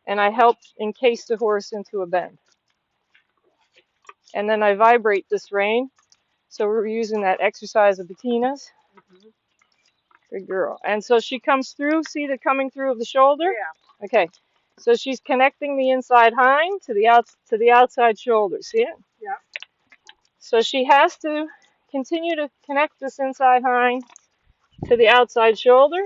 and I help encase the horse into a bend. And then I vibrate this rein. So we're using that exercise of Bettina's. Good girl. And so she comes through, see the coming through of the shoulder? Yeah. Okay. So she's connecting the inside hind to the outside shoulder. See it? Yeah. So she has to continue to connect this inside hind to the outside shoulder.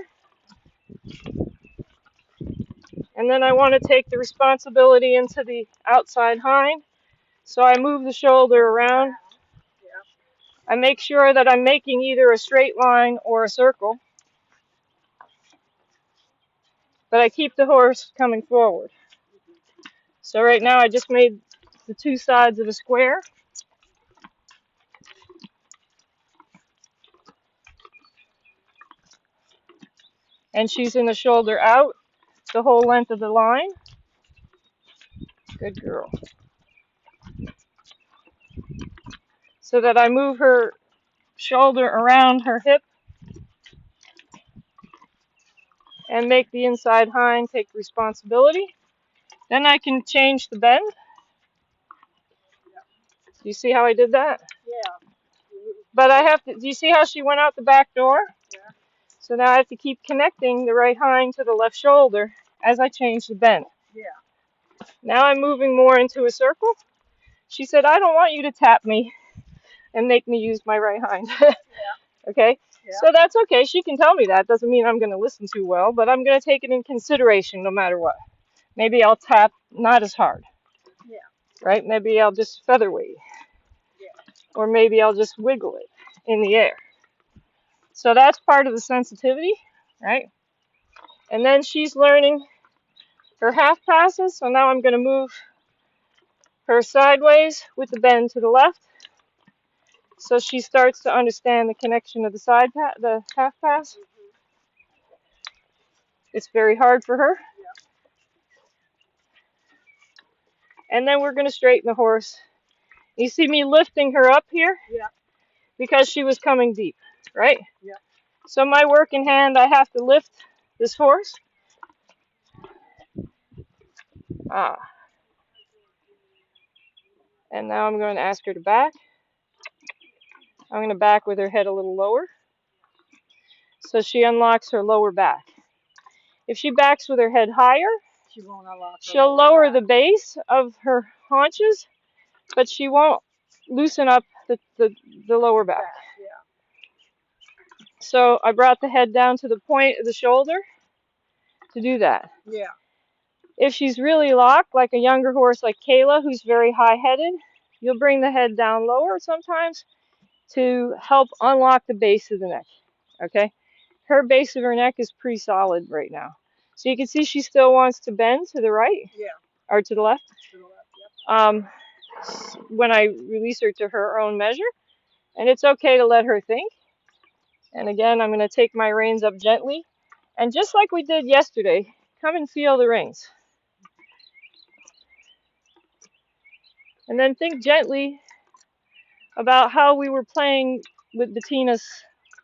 And then I want to take the responsibility into the outside hind. So I move the shoulder around. Yeah. I make sure that I'm making either a straight line or a circle. But I keep the horse coming forward. So right now I just made the two sides of a square. And she's in the shoulder out the whole length of the line. Good girl. So that I move her shoulder around her hip and make the inside hind take responsibility. Then I can change the bend. Do you see how I did that? Yeah. But I have to, do you see how she went out the back door? Yeah. So now I have to keep connecting the right hind to the left shoulder as I change the bend. Yeah. Now I'm moving more into a circle. She said, I don't want you to tap me and make me use my right hind. Yeah. Okay? Yeah. So that's okay. She can tell me that. Doesn't mean I'm going to listen too well, but I'm going to take it in consideration no matter what. Maybe I'll tap not as hard. Yeah. Right? Maybe I'll just featherweight. Yeah. Or maybe I'll just wiggle it in the air. So that's part of the sensitivity, right? And then she's learning her half passes. So now I'm going to move her sideways with the bend to the left. So she starts to understand the connection of the half pass. It's very hard for her. And then we're going to straighten the horse. You see me lifting her up here? Yeah. Because she was coming deep, right? Yeah. So my work in hand, I have to lift this horse. Ah. And now I'm going to ask her to back. I'm going to back with her head a little lower. So she unlocks her lower back. If she backs with her head higher, She won't unlock. she'll lower the base of her haunches, but she won't loosen up the lower back. Yeah. So I brought the head down to the point of the shoulder to do that. Yeah. If she's really locked, like a younger horse like Kayla, who's very high-headed, you'll bring the head down lower sometimes to help unlock the base of the neck, okay? Her base of her neck is pretty solid right now. So you can see she still wants to bend to the right. Yeah. Or to the left. To the left, yep. When I release her to her own measure. And it's okay to let her think. And again, I'm going to take my reins up gently. And just like we did yesterday, come and feel the reins. And then think gently about how we were playing with Bettina's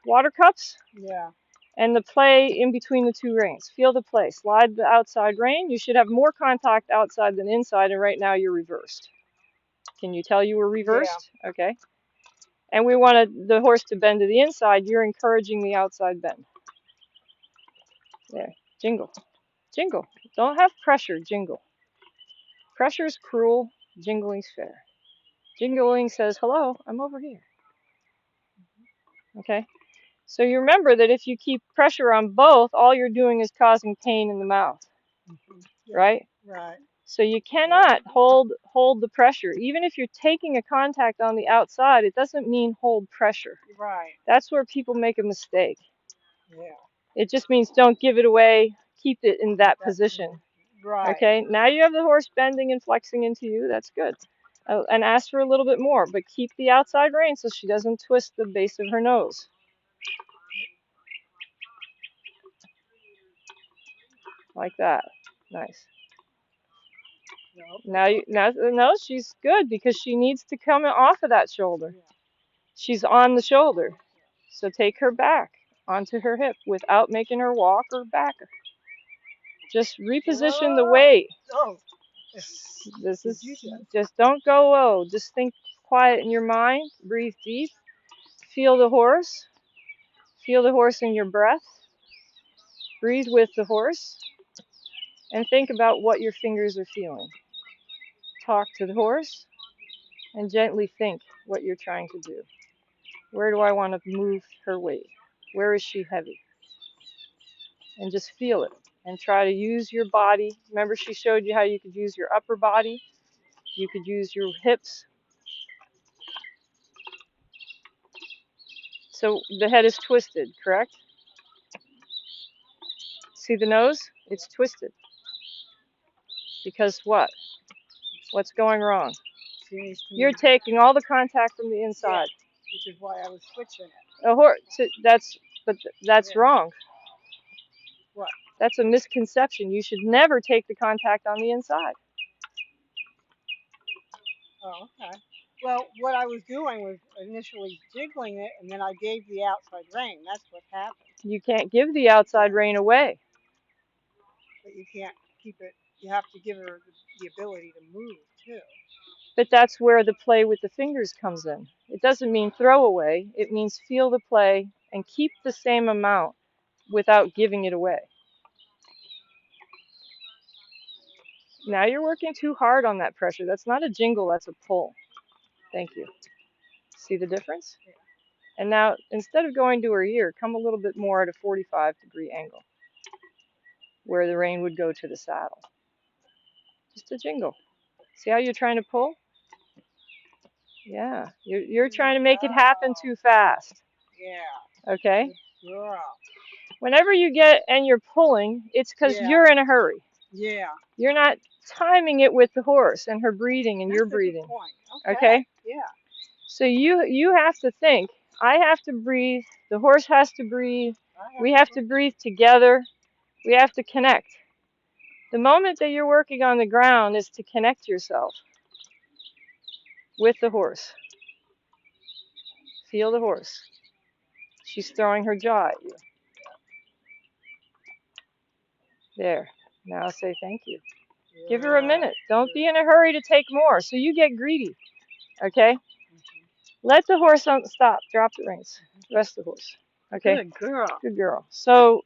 water cups. Yeah. And the play in between the two reins. Feel the play. Slide the outside rein. You should have more contact outside than inside, and right now you're reversed. Can you tell you were reversed? Yeah. Okay. And we wanted the horse to bend to the inside. You're encouraging the outside bend. There. Jingle. Jingle. Don't have pressure. Jingle. Pressure's cruel. Jingling's fair. Jingling says, hello, I'm over here. Okay? So you remember that if you keep pressure on both, all you're doing is causing pain in the mouth. Yeah. Right? Right. So you cannot hold the pressure. Even if you're taking a contact on the outside, it doesn't mean hold pressure. Right. That's where people make a mistake. Yeah. It just means don't give it away. Keep it in that position. Right. Okay? Now you have the horse bending and flexing into you. That's good. And ask for a little bit more, but keep the outside rein so she doesn't twist the base of her nose. Like that. Nice. Nope. Now she's good because she needs to come off of that shoulder. She's on the shoulder. So take her back onto her hip without making her walk or back. Just reposition the weight. Oh, This did is you just? just don't go low. Just think quiet in your mind. Breathe deep. Feel the horse. Feel the horse in your breath. Breathe with the horse. And think about what your fingers are feeling. Talk to the horse and gently think what you're trying to do. Where do I want to move her weight? Where is she heavy? And just feel it. And try to use your body. Remember, she showed you how you could use your upper body. You could use your hips. So the head is twisted, correct? See the nose? It's twisted. Because what? What's going wrong? You're taking all the contact from the inside. Yeah, which is why I was switching it. That's wrong. What? That's a misconception. You should never take the contact on the inside. Oh, okay. Well, what I was doing was initially jiggling it, and then I gave the outside rein. That's what happened. You can't give the outside rein away. But you can't keep it. You have to give her the ability to move, too. But that's where the play with the fingers comes in. It doesn't mean throw away. It means feel the play and keep the same amount without giving it away. Now you're working too hard on that pressure. That's not a jingle, that's a pull. Thank you. See the difference? Yeah. And now, instead of going to her ear, come a little bit more at a 45-degree angle, where the rein would go to the saddle. Just a jingle. See how you're trying to pull? Yeah, you're trying to make it happen too fast. Yeah. Okay? Good girl. Whenever you get and you're pulling, it's because you're in a hurry. Yeah. You're not timing it with the horse and her breathing and your breathing. Okay? Yeah. So you have to think, I have to breathe, the horse has to breathe, we have to breathe together, we have to connect. The moment that you're working on the ground is to connect yourself with the horse. Feel the horse. She's throwing her jaw at you. There. Now say thank you. Yeah. Give her a minute. Don't be in a hurry to take more, so you get greedy. Okay? Let the horse stop. Drop the reins. Rest the horse. Okay? Good girl. Good girl. So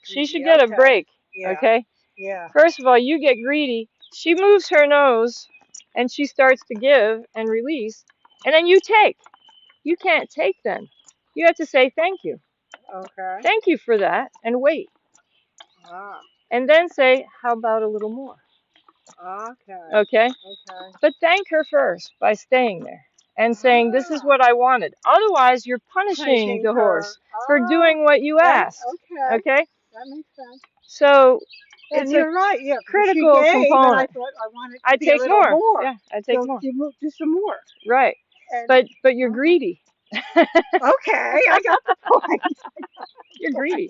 she should get a break. Yeah. Okay? Yeah. First of all, you get greedy. She moves her nose and she starts to give and release. And then you take. You can't take then. You have to say thank you. Okay. Thank you for that and wait. Ah. And then say, how about a little more? Okay. Okay? Okay. But thank her first by staying there and saying, this is what I wanted. Otherwise, you're punishing the horse for doing what you asked. Okay. Okay? That makes sense. So and you're right. Yeah. Critical component. I thought I wanted to I'd be take a little more. Yeah, I'd take more. You move to some more. Right. And, but you're greedy. Okay, I got the point. You're greedy.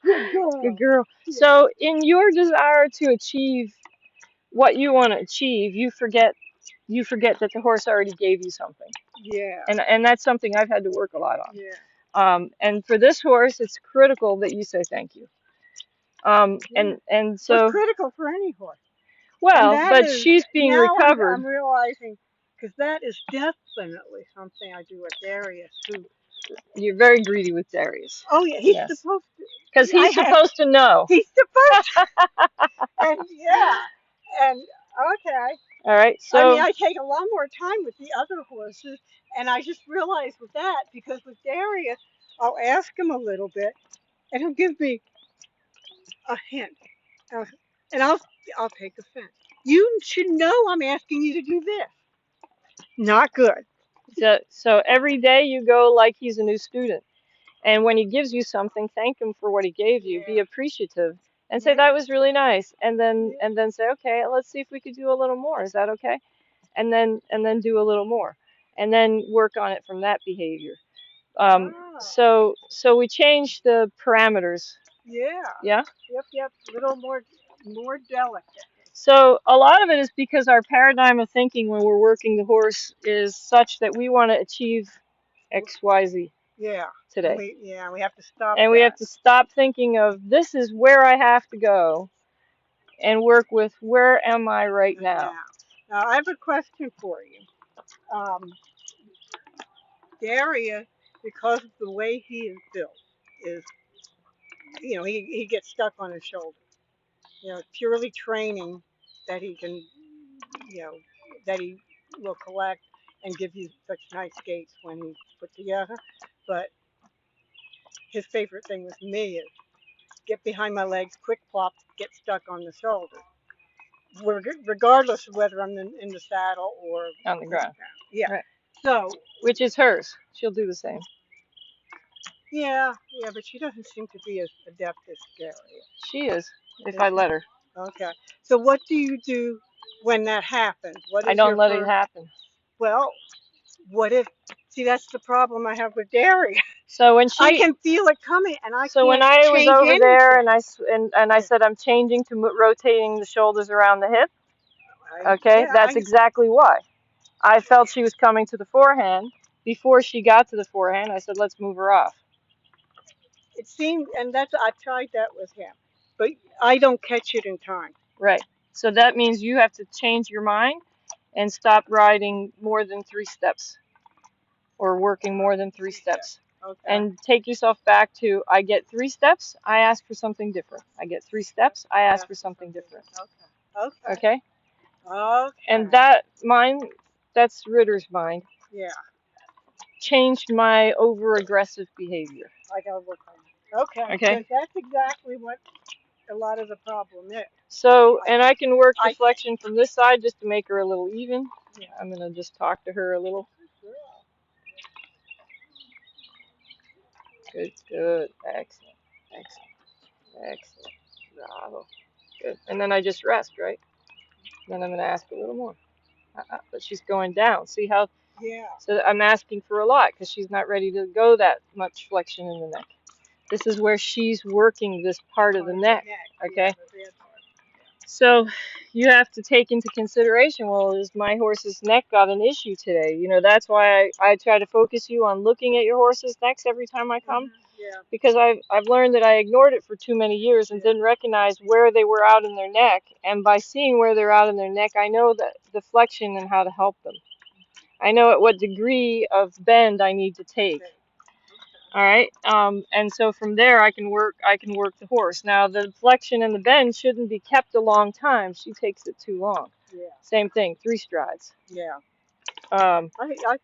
Good girl. Good girl. So in your desire to achieve what you want to achieve, you forget that the horse already gave you something. Yeah. And that's something I've had to work a lot on. Yeah. And for this horse, it's critical that you say thank you. And so it's critical for any horse. Well, but she's being recovered. I'm realizing, because that is definitely something I do with Darius, who... You're very greedy with Darius. Oh, yeah, he's supposed to... Because he's supposed to know. He's supposed to. And, okay. All right, so... I mean, I take a lot more time with the other horses, and I just realized with that, because with Darius, I'll ask him a little bit, and he'll give me a hint. And I'll take offense. You should know I'm asking you to do this. Not good. So every day you go like he's a new student. And when he gives you something, thank him for what he gave you. Be appreciative. And say, that was really nice. And then say, okay, let's see if we could do a little more. Is that okay? And then do a little more. And then work on it from that behavior. So we change the parameters. Yeah. Yeah? Yep. A little more delicate. So a lot of it is because our paradigm of thinking when we're working the horse is such that we want to achieve X, Y, Z. Yeah. today. We have to stop And we have that. to stop thinking of this is where I have to go and work with where am I right Right now. now. Now I have a question for you. Um, Darius, because of the way he is built, is he gets stuck on his shoulder. Purely training that he can you know that he will collect and give you such nice skates when he's put together. But his favorite thing with me is get behind my legs, quick plop, get stuck on the shoulder, regardless of whether I'm in the saddle or On the on the ground. ground. Yeah. Right. So Which is hers. She'll do the same. yeah, but she doesn't seem to be as adept as Gary. She is, if I let her. Okay. So what do you do when that happens? What I is don't your let it first? happen. Well, what if? See, that's the problem I have with Darius. So when I she can feel it coming, and I So when can't I was change over there anything. and I Yeah, said I'm changing to rotating the shoulders around the hip, I, okay, yeah, that's I, exactly why. I felt she was coming to the forehand. Before she got to the forehand, I said let's move her off. it seemed, and I tried that with him, but I don't catch it in time. Right. So that means you have to change your mind and stop riding more than 3 steps or working more than three steps. Okay. And take yourself back to I get 3 steps, I ask for something different. I get 3 steps, I ask for something different. Okay. Okay. Okay? And Okay. that mind, that's Ritter's mind, Yeah, changed my over aggressive behavior. I gotta work on it. Okay, Okay? because that's exactly what a lot of the problem is. So, I and I think. can work I think. deflection from this side just to make her a little even. Yeah. I'm going to just talk to her a little. Good girl. Good, good. Excellent. Excellent. Excellent. Bravo. Good. And then I just rest, right? Then I'm going to ask a little more. But she's going down. See how? Yeah. So I'm asking for a lot because she's not ready to go that much flexion in the neck. This is where she's working this part of the neck. Okay? So you have to take into consideration, well, is my horse's neck got an issue today? That's why I try to focus you on looking at your horse's necks every time I come. Yeah. Because I've learned that I ignored it for too many years and didn't recognize where they were out in their neck. And by seeing where they're out in their neck, I know that the flexion and how to help them. I know at what degree of bend I need to take. All right. And so from there I can work the horse. Now the flexion and the bend shouldn't be kept a long time. She takes it too long. Yeah. Same thing, 3 strides. Yeah. Um, I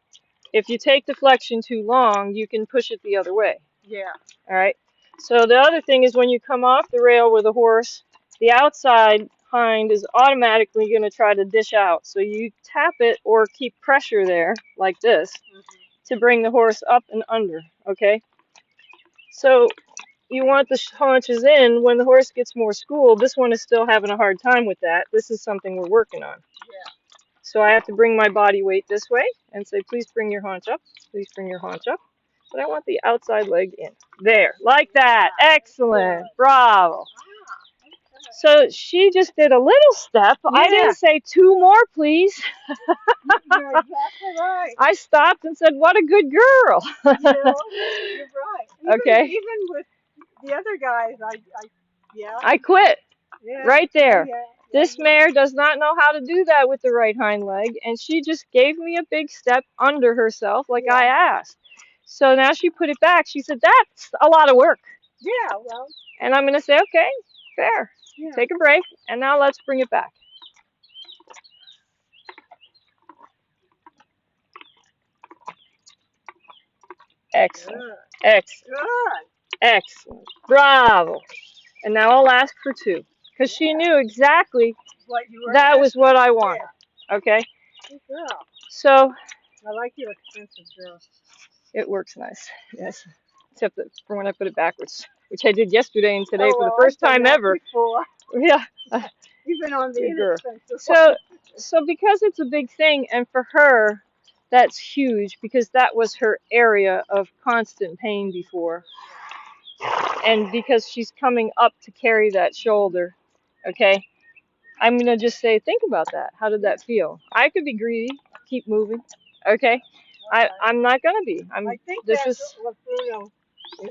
if you take the flexion too long, you can push it the other way. Yeah. All right. So the other thing is when you come off the rail with a horse, the outside hind is automatically going to try to dish out. So you tap it or keep pressure there like this to bring the horse up and under. Okay. So you want the haunches in when the horse gets more schooled. This one is still having a hard time with that. This is something we're working on. Yeah. So I have to bring my body weight this way and say, please bring your haunch up. Please bring your haunch up. But I want the outside leg in. There, like that. Excellent. Bravo. So she just did a little step. I didn't say 2 more, please. You're exactly right. I stopped and said, what a good girl. You're right. Okay. Even with the other guys, I quit. Yeah. Right there. Yeah. This mare does not know how to do that with the right hind leg, and she just gave me a big step under herself like I asked. So now she put it back. She said, that's a lot of work. Yeah, well. And I'm going to say, okay, fair. Yeah. Take a break, and now let's bring it back. Excellent. Good. Excellent. Good. Excellent. Bravo. And now I'll ask for 2. Because she knew exactly that was what I wanted. Okay? Good girl. So I like your expensive girl. it works nice. Yes. Except that for when I put it backwards, which I did yesterday and today for the first time ever. Before. Yeah. You've been on the inexpensive So because it's a big thing, and for her, that's huge because that was her area of constant pain before. And because she's coming up to carry that shoulder, okay, I'm going to just say, think about that. How did that feel? I could be greedy, keep moving, okay? I'm not gonna be. I think This that's is what Bruno is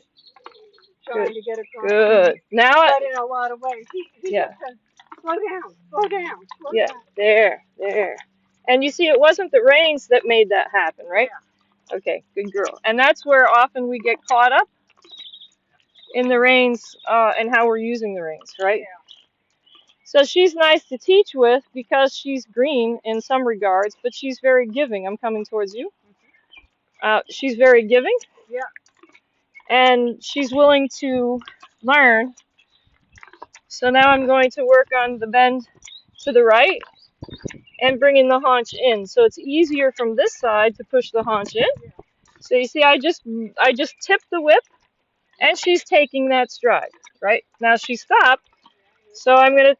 trying good. to get across to me. Good. Now, But in a lot of ways, he yeah, just said, slow down, slow down, slow yeah, down. there. And you see, it wasn't the rains that made that happen, right? Yeah. Okay, good girl. And that's where often we get caught up in the reins and how we're using the reins, right? Yeah. So she's nice to teach with because she's green in some regards, but she's very giving. I'm coming towards you. She's very giving, Yeah. and she's willing to learn. So now I'm going to work on the bend to the right and bringing the haunch in. So it's easier from this side to push the haunch in. So you see, I just tipped the whip, and she's taking that stride. Right now she stopped, so I'm gonna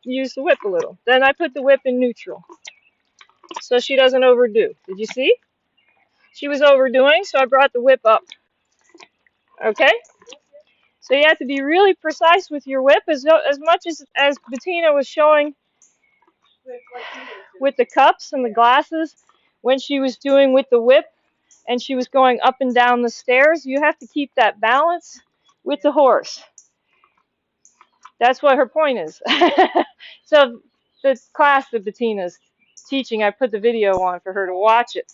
use the whip a little. Then I put the whip in neutral, so she doesn't overdo. Did you see? She was overdoing, so I brought the whip up. Okay? So you have to be really precise with your whip, as much as Bettina was showing with the cups and the glasses when she was doing with the whip and she was going up and down the stairs. You have to keep that balance with the horse. That's what her point is. So the class that Bettina's teaching, I put the video on for her to watch it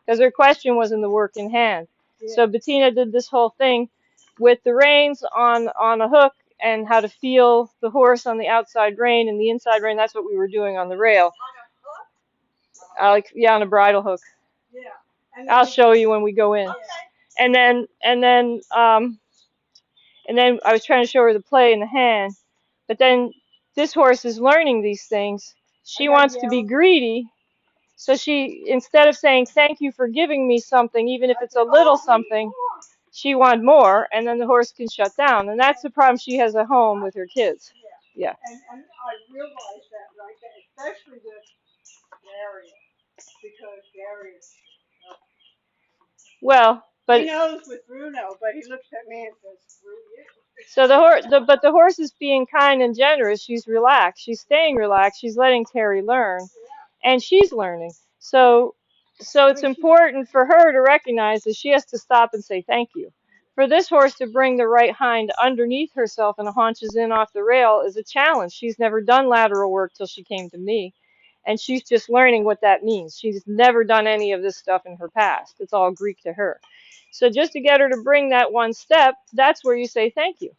because her question was in the work in hand. So Bettina did this whole thing with the reins on a hook and how to feel the horse on the outside rein and the inside rein. That's what we were doing on the rail. Yeah, on a bridle hook. Yeah. I'll show you when we go in. Okay. And then I was trying to show her the play in the hand, but then this horse is learning these things. She wants to be greedy, so she, instead of saying thank you for giving me something, even if it's a little something, she wants more, and then the horse can shut down. And that's the problem she has at home with her kids. Yeah. And I realize that, right? That especially with Darius, because Darius. Well, but He knows with Bruno, but he looks at me and says, "Screw you." so but the horse is being kind and generous. She's relaxed. She's staying relaxed. She's letting Terry learn, and she's learning. So it's important for her to recognize that she has to stop and say thank you. For this horse to bring the right hind underneath herself and the haunches in off the rail is a challenge. She's never done lateral work till she came to me, and she's just learning what that means. She's never done any of this stuff in her past. It's all Greek to her. So just to get her to bring that one step, that's where you say thank you.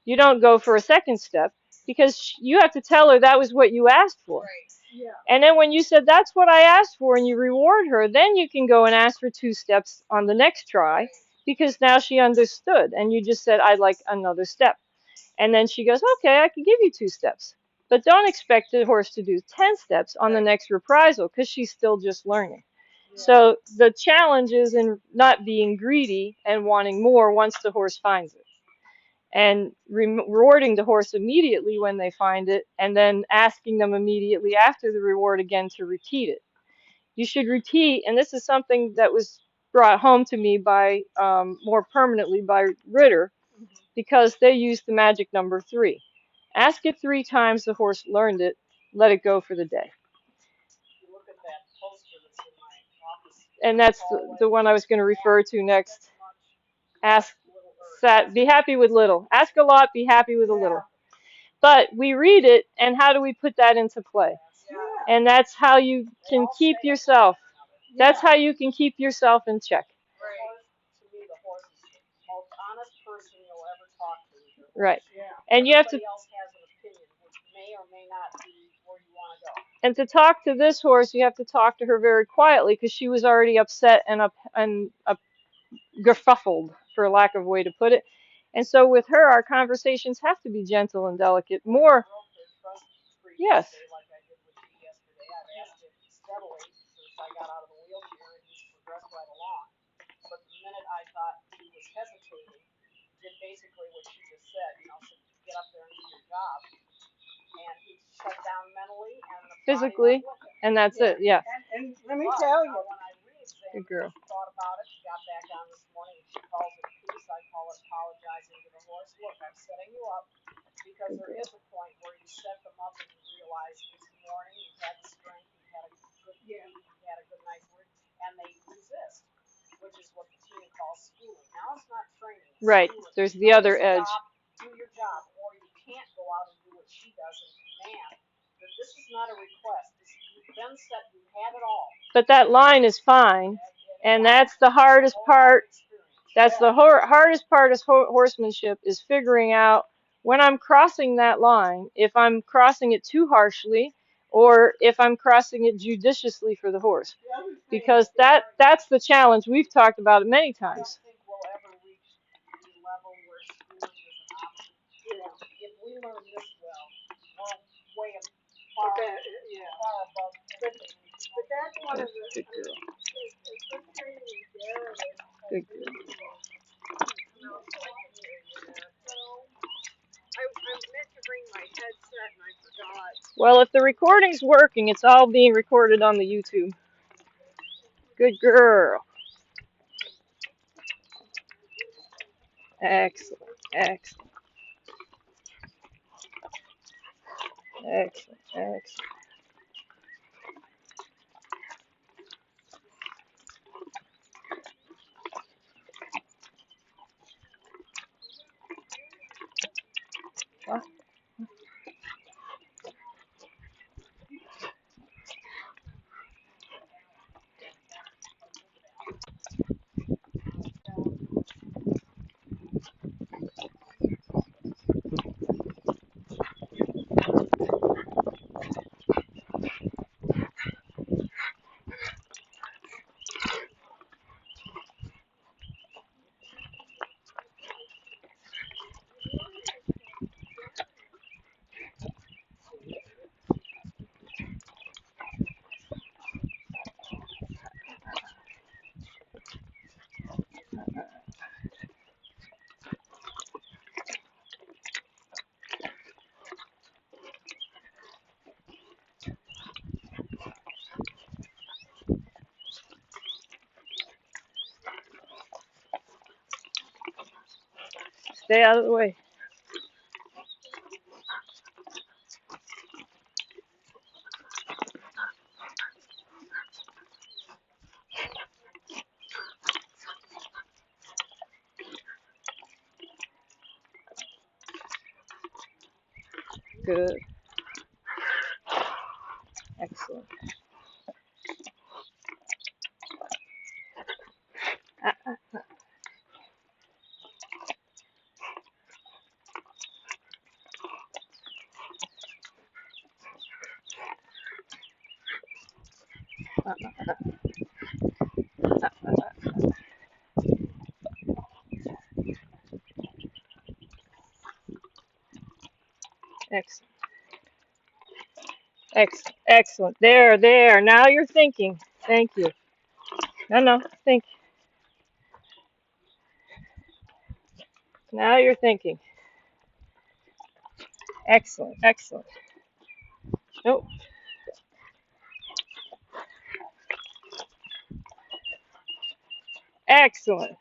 You don't go for a second step because you have to tell her that was what you asked for. Right. Yeah. And then when you said that's what I asked for and you reward her, then you can go and ask for 2 steps on the next try because now she understood and you just said I'd like another step. And then she goes, okay, I can give you 2 steps. But don't expect the horse to do 10 steps on the next reprisal because she's still just learning. Yeah. So the challenge is in not being greedy and wanting more once the horse finds it. And rewarding the horse immediately when they find it, and then asking them immediately after the reward again to repeat it. You should repeat, and this is something that was brought home to me by more permanently by Ritter, because they used the magic number 3. Ask it 3 times, the horse learned it, let it go for the day. Look at that poster that's in my office. And that's the one I was going to refer to next. Ask. Be happy with little. Ask a lot, be happy with a little. But we read it, and how do we put that into play? And that's how you can keep yourself. That's how you can keep yourself in check. To me, the horse is the most honest person you'll ever talk to. Right. And you have to. Everybody else has an opinion, which may or may not be where you want to go. And to talk to this horse, you have to talk to her very quietly because she was already upset and gerfuffled, for lack of a way to put it. And so with her, our conversations have to be gentle and delicate. More, yes. Like I did with you yesterday. I've asked him steadily since I got out of the wheelchair, and he's progressed right along. But the minute I thought he was hesitating, did basically what she just said, so get up there and do your job. And he shut down mentally and physically, and that's it, yeah. And let me tell you, when I re-examined, she thought about it, she got back on this morning, and she calls it peace. I call it apologizing to the horse. Look, I'm setting you up because there is a point where you set them up and you realize this morning you've had the strength, you've had a good night's work, and they resist. which is what the team calls schooling. Now it's not training. It's Right. schooling. There's the other edge. Do your job, or you can't go out and do what she does and command. But this is not a request. You've been set. You've had it all. But that line is fine, and that's the hardest part. That's the hardest part of horsemanship, is figuring out when I'm crossing that line, if I'm crossing it too harshly, or if I'm crossing it judiciously for the horse. Because that's the challenge. We've talked about it many times. I don't think we'll ever reach the level where schooling is an option. If we learn this well, we're way far above everything. But that's one of the Good girl. Good girl. I meant to bring my headset and I forgot. Well, if the recording's working, it's all being recorded on the YouTube. Good girl. Excellent. Excellent. Excellent. Excellent. Huh? Stay out of the way. Good. Excellent. Excellent. Excellent. Excellent. There. Now you're thinking. Thank you. No. Think. Now you're thinking. Excellent. Excellent. Nope. Excellent.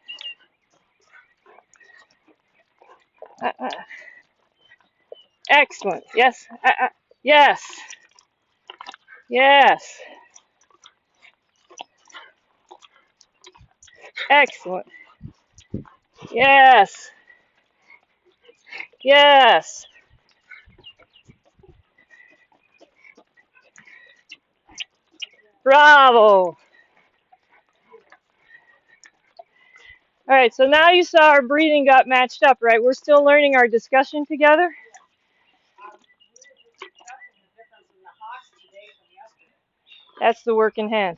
Excellent. Yes. Yes. Yes. Excellent. Yes. Yes. Bravo. All right, so now you saw our breathing got matched up, right? We're still learning our discussion together. That's the work in hand.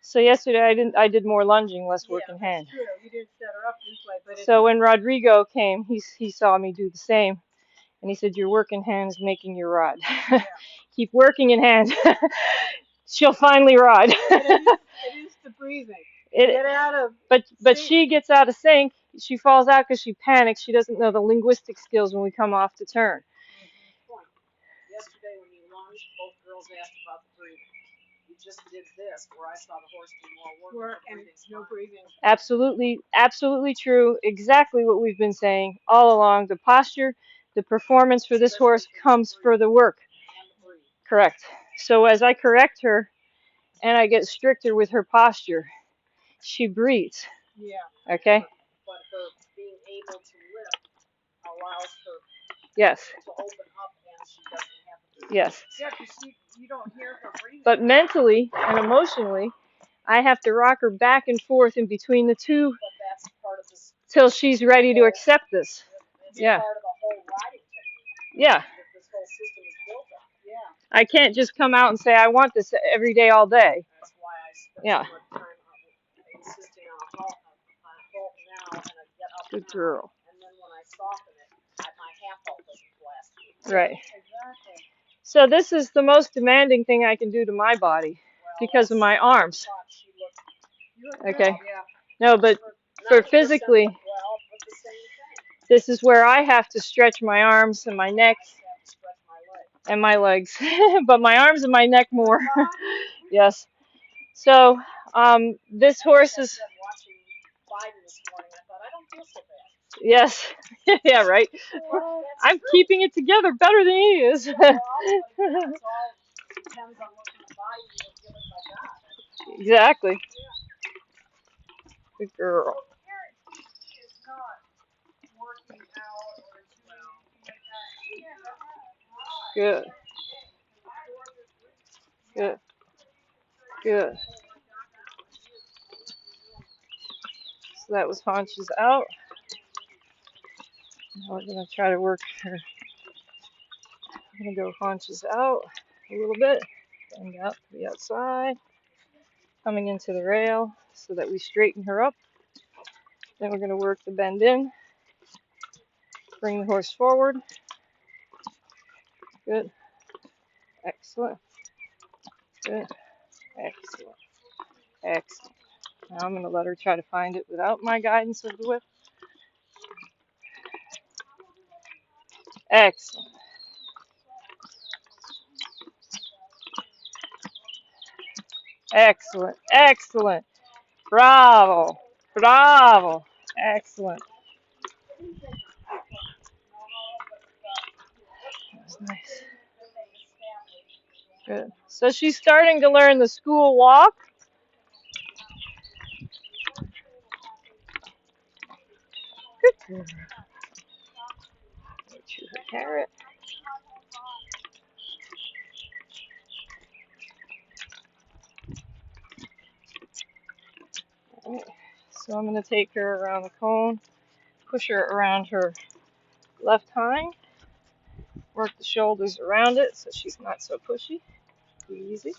So yesterday I did more lunging, less work in hand. True. You didn't set her up this way, but so when Rodrigo came, he saw me do the same, and he said, "Your work in hand is making your rod. Keep working in hand. She'll finally rod." it is the breathing. Get out of. But she gets out of sync. She falls out because she panics. She doesn't know the linguistic skills when we come off the turn. Point. Yesterday when you lunged, both girls asked about the breathing. You just did this, where I saw the horse do more work and no breathing. Absolutely true. Exactly what we've been saying all along. The posture, the performance for this horse comes for the work. Correct. So as I correct her and I get stricter with her posture, she breathes. Yeah. Okay? But her being able to lift allows her Yes. to open up and she doesn't have to. Yes. Yeah, because you don't hear her breathing. But mentally and emotionally, I have to rock her back and forth in between the two But that's part of this. till she's ready to accept this. It's Yeah. part of the whole riding technique Yeah. that this whole system is built on. Yeah. I can't just come out and say I want this every day, all day. That's why I spend Yeah. so much time insisting on a halt now and a get up Good now. girl. And then when I soften it, my half halt doesn't blast me. Right. Exactly. So this is the most demanding thing I can do to my body because of my arms. Okay. No, but for physically, this is where I have to stretch my arms and my neck and my legs, but my arms and my neck more. Yes. So this horse is. Yes. Yeah, right. I'm keeping it together better than he is. Exactly. Good girl. Good. Good. Good. So that was haunches out. Now we're going to try to work her. I'm going to go haunches out a little bit. Bend out to the outside. Coming into the rail so that we straighten her up. Then we're going to work the bend in. Bring the horse forward. Good. Excellent. Good. Excellent. Excellent. Now I'm going to let her try to find it without my guidance of the whip. Excellent. Excellent. Excellent. Bravo. Bravo. Excellent. That's nice. Good. So she's starting to learn the school walk. Good girl. Chew her carrot. Right. So I'm going to take her around the cone, push her around her left hind, work the shoulders around it so she's not so pushy. Easy.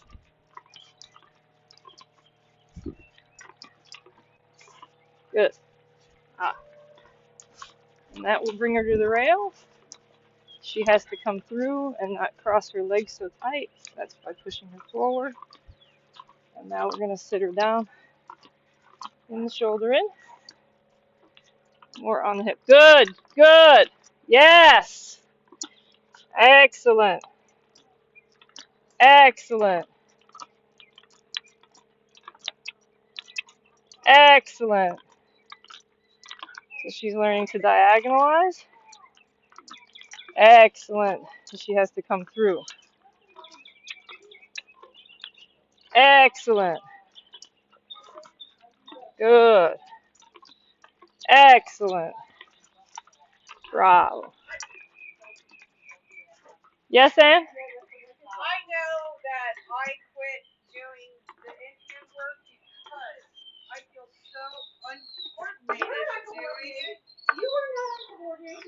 Good. Ah. And that will bring her to the rail. She has to come through and not cross her legs so tight. That's by pushing her forward. And now we're going to sit her down in the shoulder in. More on the hip. Good. Good. Yes. Excellent. Excellent. Excellent. So she's learning to diagonalize. Excellent. So she has to come through. Excellent. Good. Excellent. Bravo. Yes, Ann? I know that I quit doing the Indian work because I feel so uncoordinated doing it. You are not uncoordinated.